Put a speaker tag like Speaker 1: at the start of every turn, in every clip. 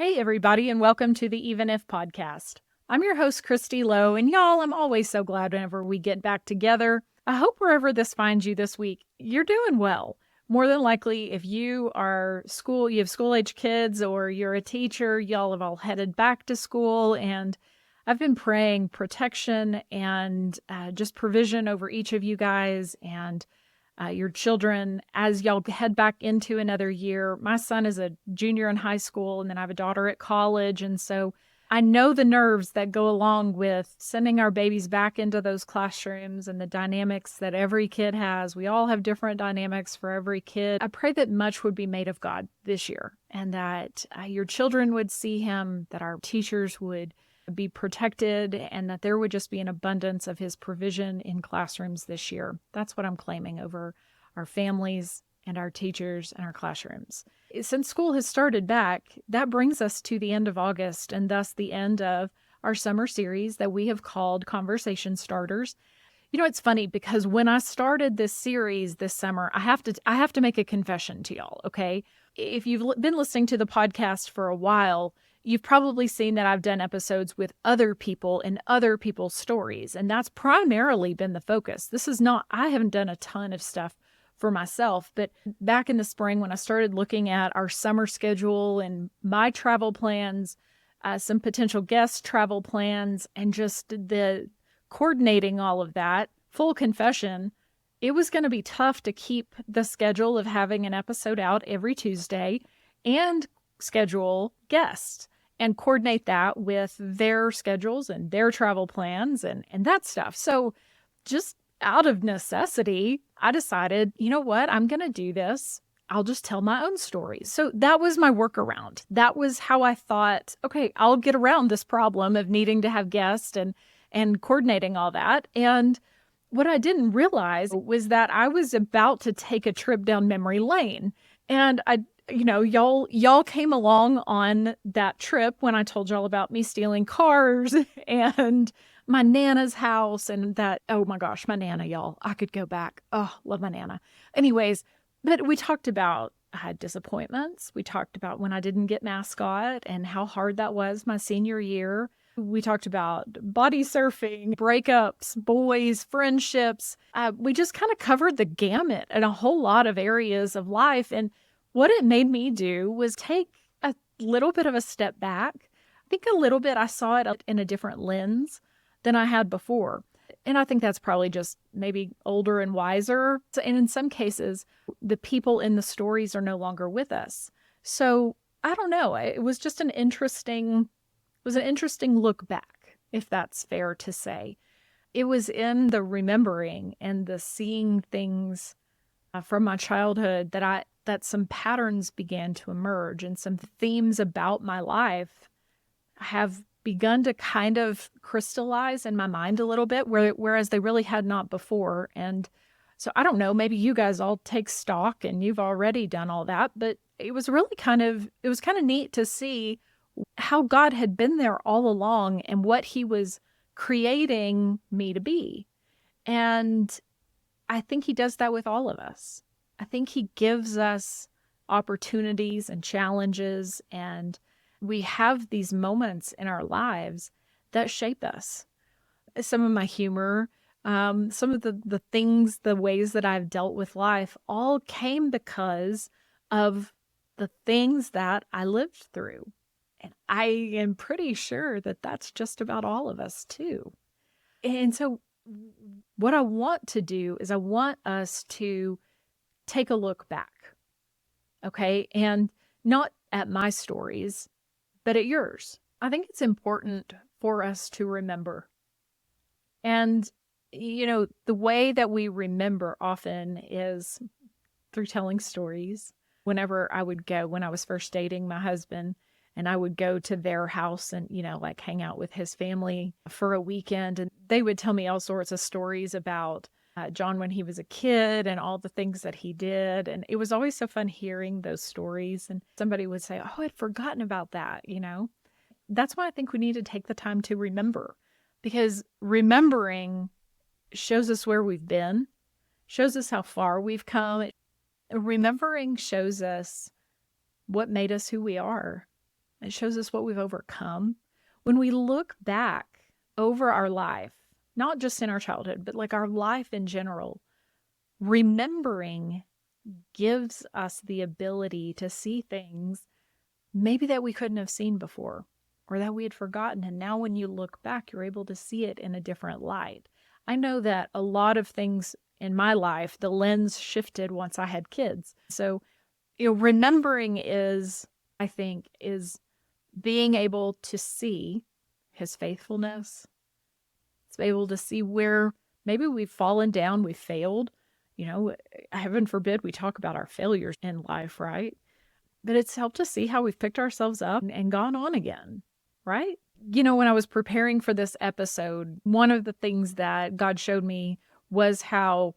Speaker 1: Hey, everybody, and welcome to the Even If podcast. I'm your host, Kristi Lowe, and y'all, I'm always so glad whenever we get back together. I hope wherever this finds you this week, you're doing well. More than likely, if you have school-age kids or you're a teacher, y'all have all headed back to school, and I've been praying protection and just provision over each of you guys and your children as y'all head back into another year. My son is a junior in high school, and then I have a daughter at college. And so I know the nerves that go along with sending our babies back into those classrooms and the dynamics that every kid has. We all have different dynamics for every kid. I pray that much would be made of God this year, and that your children would see him, that our teachers would be protected, and that there would just be an abundance of his provision in classrooms this year. That's what I'm claiming over our families and our teachers and our classrooms. Since school has started back, that brings us to the end of August, and thus the end of our summer series that we have called Conversation Starters. You know, it's funny because when I started this series this summer, I have to make a confession to y'all, okay? If you've been listening to the podcast for a while, you've probably seen that I've done episodes with other people and other people's stories, and that's primarily been the focus. I haven't done a ton of stuff for myself, but back in the spring when I started looking at our summer schedule and my travel plans, some potential guest travel plans, and just the coordinating all of that, full confession, it was going to be tough to keep the schedule of having an episode out every Tuesday and schedule guests and coordinate that with their schedules and their travel plans and that stuff. So just out of necessity, I decided, you know what, I'm going to do this. I'll just tell my own stories. So that was my workaround. That was how I thought, okay, I'll get around this problem of needing to have guests and coordinating all that. And what I didn't realize was that I was about to take a trip down memory lane. And y'all came along on that trip when I told y'all about me stealing cars and my Nana's house and that, oh my gosh, my Nana, y'all, I could go back. Oh, love my Nana. Anyways, but we talked about I had disappointments. We talked about when I didn't get mascot and how hard that was my senior year. We talked about body surfing, breakups, boys, friendships. We just kind of covered the gamut in a whole lot of areas of life. And what it made me do was take a little bit of a step back. I think a little bit I saw it in a different lens than I had before. And I think that's probably just maybe older and wiser. And in some cases, the people in the stories are no longer with us. So I don't know. It was just an interesting look back, if that's fair to say. It was in the remembering and the seeing things from my childhood that some patterns began to emerge and some themes about my life have begun to kind of crystallize in my mind a little bit, whereas they really had not before. And so I don't know, maybe you guys all take stock and you've already done all that, but it was kind of neat to see how God had been there all along and what he was creating me to be. And I think he does that with all of us. I think he gives us opportunities and challenges, and we have these moments in our lives that shape us. Some of my humor, some of the things, the ways that I've dealt with life all came because of the things that I lived through. And I am pretty sure that that's just about all of us too. And so what I want to do is I want us to take a look back, okay? And not at my stories, but at yours. I think it's important for us to remember. And, the way that we remember often is through telling stories. Whenever when I was first dating my husband, and I would go to their house and, hang out with his family for a weekend. And they would tell me all sorts of stories about John when he was a kid and all the things that he did. And it was always so fun hearing those stories. And somebody would say, oh, I'd forgotten about that, That's why I think we need to take the time to remember. Because remembering shows us where we've been, shows us how far we've come. Remembering shows us what made us who we are. It shows us what we've overcome. When we look back over our life, not just in our childhood, but like our life in general, remembering gives us the ability to see things maybe that we couldn't have seen before or that we had forgotten. And now when you look back, you're able to see it in a different light. I know that a lot of things in my life, the lens shifted once I had kids. So, remembering I think, is being able to see his faithfulness. It's able to see where maybe we've fallen down, we've failed. Heaven forbid we talk about our failures in life, right? But it's helped us see how we've picked ourselves up and gone on again, right? When I was preparing for this episode, one of the things that God showed me was how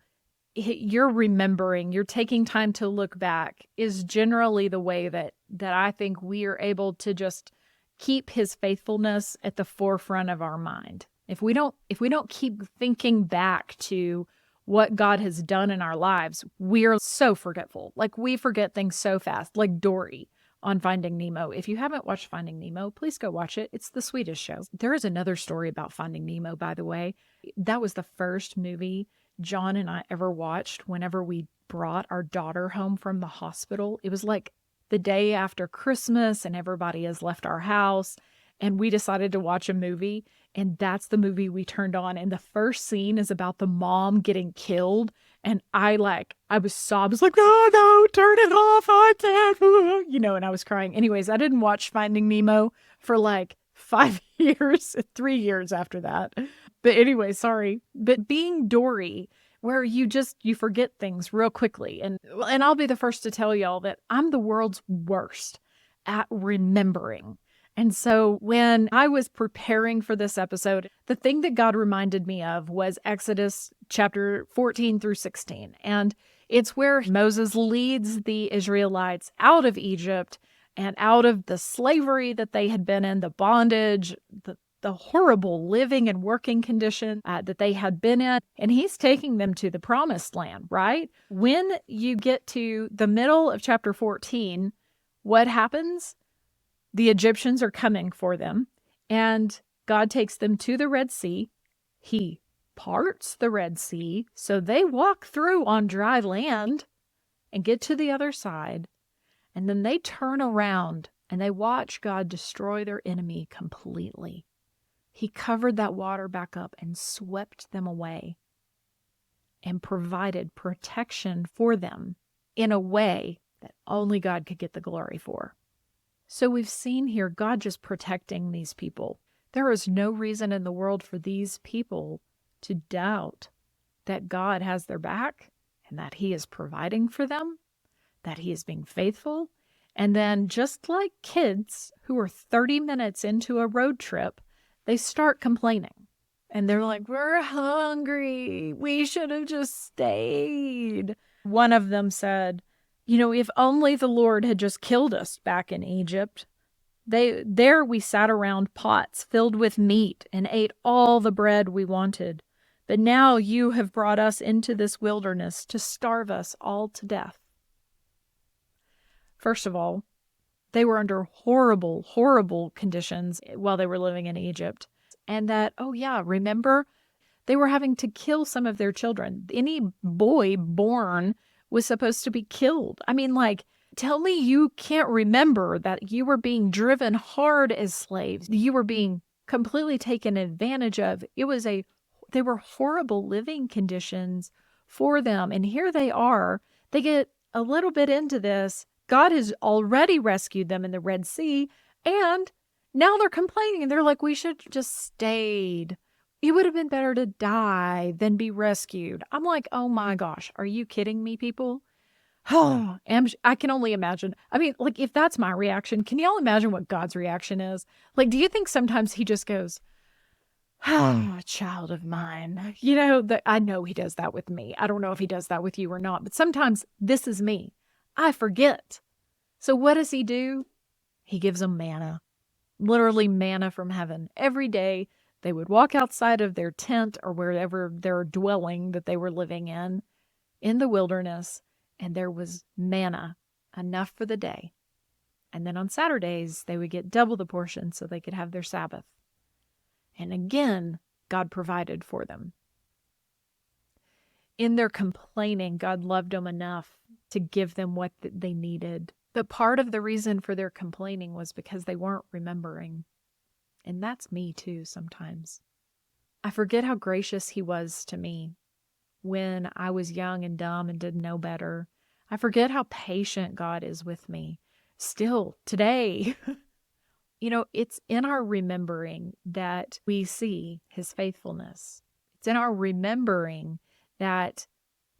Speaker 1: you're taking time to look back is generally the way that I think we are able to just keep his faithfulness at the forefront of our mind. If we don't keep thinking back to what God has done in our lives, we're so forgetful. Like we forget things so fast, like Dory on Finding Nemo. If you haven't watched Finding Nemo, please go watch it. It's the sweetest show. There is another story about Finding Nemo, by the way. That was the first movie John and I ever watched whenever we brought our daughter home from the hospital. It was like the day after Christmas and everybody has left our house and we decided to watch a movie, and that's the movie we turned on. And the first scene is about the mom getting killed. And I was like, oh no, turn it off. I can't, and I was crying. Anyways, I didn't watch Finding Nemo for like 5 years, 3 years after that. But anyway, sorry. But being Dory, where you forget things real quickly. And I'll be the first to tell y'all that I'm the world's worst at remembering. And so when I was preparing for this episode, the thing that God reminded me of was Exodus chapter 14 through 16. And it's where Moses leads the Israelites out of Egypt and out of the slavery that they had been in, the bondage, the horrible living and working condition that they had been in. And he's taking them to the promised land, right? When you get to the middle of chapter 14, what happens? The Egyptians are coming for them, and God takes them to the Red Sea. He parts the Red Sea, so they walk through on dry land and get to the other side, and then they turn around and they watch God destroy their enemy completely. He covered that water back up and swept them away and provided protection for them in a way that only God could get the glory for. So we've seen here God just protecting these people. There is no reason in the world for these people to doubt that God has their back and that he is providing for them, that he is being faithful. And then just like kids who are 30 minutes into a road trip, they start complaining. And they're like, we're hungry. We should have just stayed. One of them said, if only the Lord had just killed us back in Egypt. There we sat around pots filled with meat and ate all the bread we wanted. But now you have brought us into this wilderness to starve us all to death. First of all, they were under horrible, horrible conditions while they were living in Egypt. And that, remember, they were having to kill some of their children. Any boy born was supposed to be killed. I mean, tell me you can't remember that you were being driven hard as slaves. You were being completely taken advantage of. They were horrible living conditions for them. And here they are. They get a little bit into this. God has already rescued them in the Red Sea. And now they're complaining. And they're like, we should have just stayed. It would have been better to die than be rescued. I'm like, oh my gosh, are you kidding me, people? Oh, I can only imagine. I mean, if that's my reaction, can y'all imagine what God's reaction is? Do you think sometimes he just goes, child of mine? I know he does that with me. I don't know if he does that with you or not, but sometimes this is me. I forget. So what does he do? He gives them manna, literally manna from heaven every day. They would walk outside of their tent or wherever their dwelling that they were living in the wilderness, and there was manna, enough for the day. And then on Saturdays, they would get double the portion so they could have their Sabbath. And again, God provided for them. In their complaining, God loved them enough to give them what they needed. But part of the reason for their complaining was because they weren't remembering. And that's me too sometimes. I forget how gracious He was to me when I was young and dumb and didn't know better. I forget how patient God is with me still today. It's in our remembering that we see His faithfulness. It's in our remembering that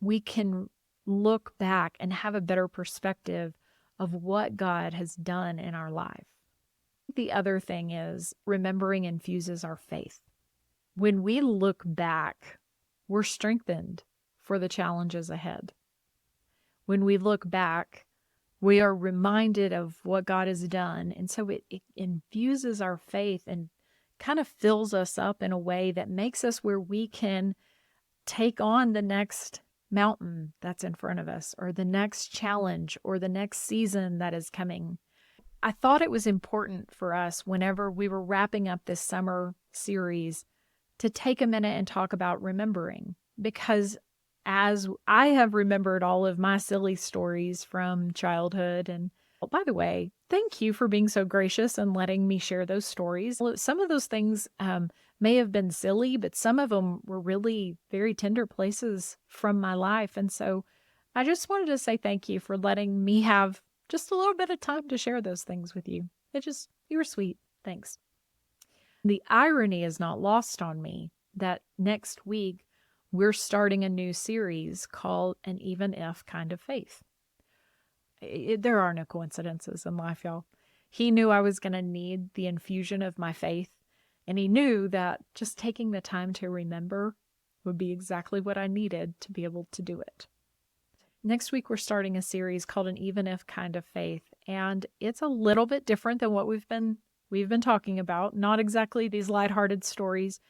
Speaker 1: we can look back and have a better perspective of what God has done in our life. The other thing is remembering infuses our faith. When we look back, we're strengthened for the challenges ahead. When we look back, we are reminded of what God has done. And so it infuses our faith and kind of fills us up in a way that makes us where we can take on the next mountain that's in front of us, or the next challenge, or the next season that is coming. I thought it was important for us whenever we were wrapping up this summer series to take a minute and talk about remembering, because as I have remembered all of my silly stories from childhood, and by the way, thank you for being so gracious and letting me share those stories. Some of those things may have been silly, but some of them were really very tender places from my life. And so I just wanted to say thank you for letting me have just a little bit of time to share those things with you. You were sweet. Thanks. The irony is not lost on me that next week we're starting a new series called An Even If Kind of Faith. There are no coincidences in life, y'all. He knew I was going to need the infusion of my faith, and He knew that just taking the time to remember would be exactly what I needed to be able to do it. Next week, we're starting a series called An Even If Kind of Faith, and it's a little bit different than what we've been talking about. Not exactly these lighthearted stories.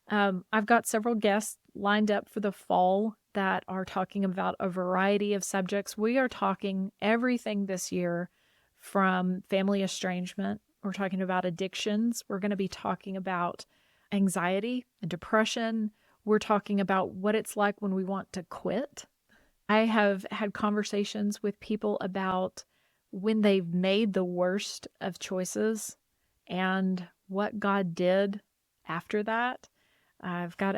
Speaker 1: I've got several guests lined up for the fall that are talking about a variety of subjects. We are talking everything this year from family estrangement. We're talking about addictions. We're going to be talking about anxiety and depression. We're talking about what it's like when we want to quit. I have had conversations with people about when they've made the worst of choices and what God did after that. I've got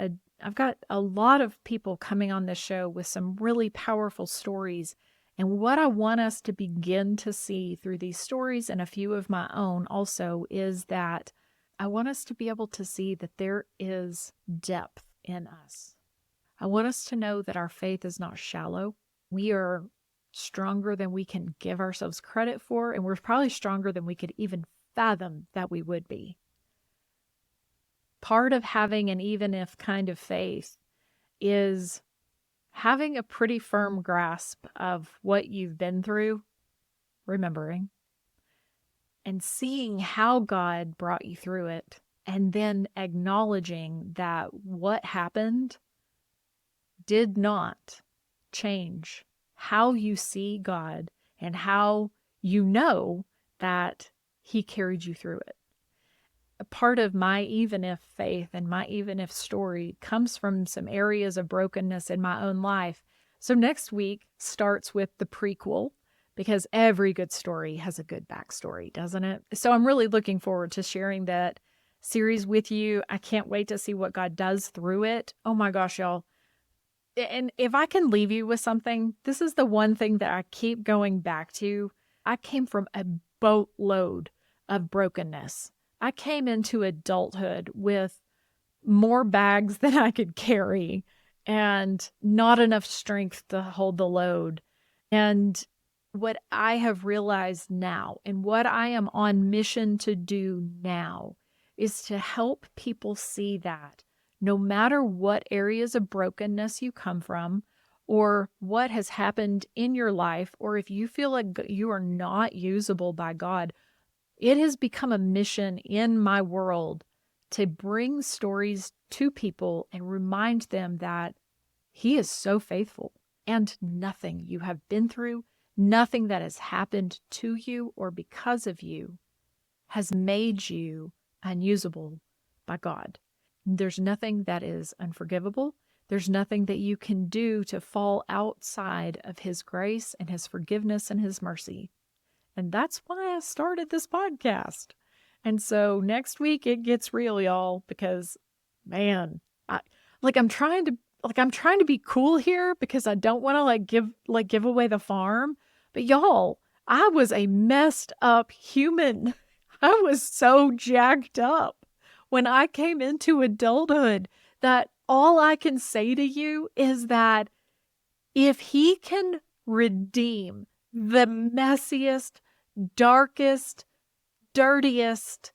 Speaker 1: a lot of people coming on this show with some really powerful stories. And what I want us to begin to see through these stories, and a few of my own also, is that I want us to be able to see that there is depth in us. I want us to know that our faith is not shallow. We are stronger than we can give ourselves credit for, and we're probably stronger than we could even fathom that we would be. Part of having an even if kind of faith is having a pretty firm grasp of what you've been through, remembering, and seeing how God brought you through it, and then acknowledging that what happened did not change how you see God and how you know that He carried you through it. A part of my even if faith and my even if story comes from some areas of brokenness in my own life. So next week starts with the prequel, because every good story has a good backstory, doesn't it? So I'm really looking forward to sharing that series with you. I can't wait to see what God does through it. Oh my gosh, y'all. And if I can leave you with something, this is the one thing that I keep going back to. I came from a boatload of brokenness. I came into adulthood with more bags than I could carry and not enough strength to hold the load. And what I have realized now, and what I am on mission to do now, is to help people see that no matter what areas of brokenness you come from, or what has happened in your life, or if you feel like you are not usable by God, it has become a mission in my world to bring stories to people and remind them that He is so faithful, and nothing you have been through, Nothing that has happened to you or because of you has made you unusable by God. There's nothing that is unforgivable. There's nothing that you can do to fall outside of His grace and His forgiveness and His mercy. And that's why I started this podcast. And so next week it gets real, y'all, because man, I'm trying to be cool here because I don't want to give away the farm. But y'all, I was a messed up human. I was so jacked up when I came into adulthood that all I can say to you is that if He can redeem the messiest, darkest, dirtiest,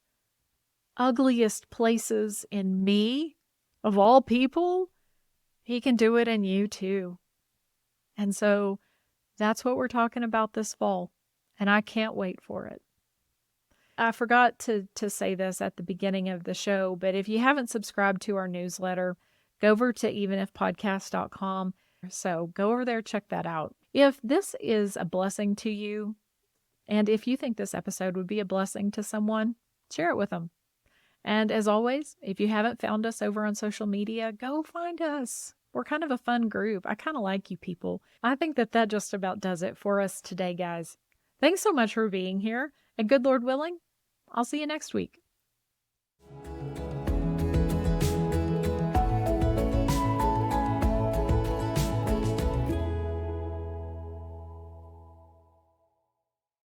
Speaker 1: ugliest places in me, of all people, He can do it in you too. And so that's what we're talking about this fall, and I can't wait for it. I forgot to say this at the beginning of the show, but if you haven't subscribed to our newsletter, go over to evenifpodcast.com. So go over there, check that out. If this is a blessing to you, and if you think this episode would be a blessing to someone, share it with them. And as always, if you haven't found us over on social media, go find us. We're kind of a fun group. I kind of like you people. I think that just about does it for us today, guys. Thanks so much for being here. And good Lord willing, I'll see you next week.